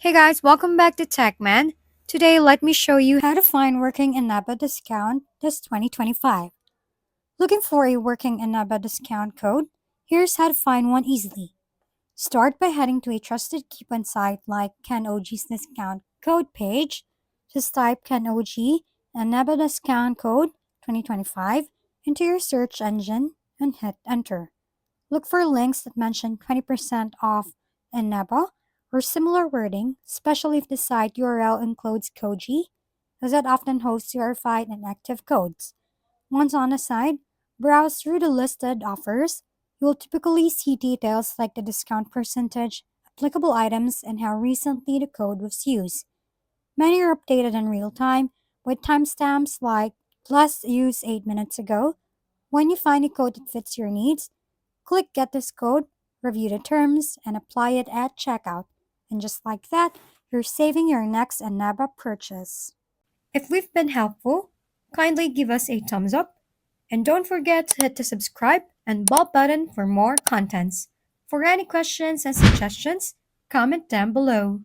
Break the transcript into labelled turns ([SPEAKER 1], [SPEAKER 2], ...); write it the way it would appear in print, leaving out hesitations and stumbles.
[SPEAKER 1] Hey guys, welcome back to TechMan. Today, let me show you how to find working Eneba discount this 2025. Looking for a working Eneba discount code? Here's how to find one easily. Start by heading to a trusted coupon site like CanOG's discount code page. Just type CanOG Eneba discount code 2025 into your search engine and hit enter. Look for links that mention 20% off Eneba or similar wording, especially if the site URL includes Koji, as it often hosts verified and active codes. Once on the site, browse through the listed offers. You will typically see details like the discount percentage, applicable items, and how recently the code was used. Many are updated in real time with timestamps like plus used 8 minutes ago. When you find a code that fits your needs, click Get This Code, review the terms, and apply it at checkout. And just like that, you're saving your next Eneba purchase. If we've been helpful, kindly give us a thumbs up. And don't forget to hit the subscribe and bell button for more contents. For any questions and suggestions, comment down below.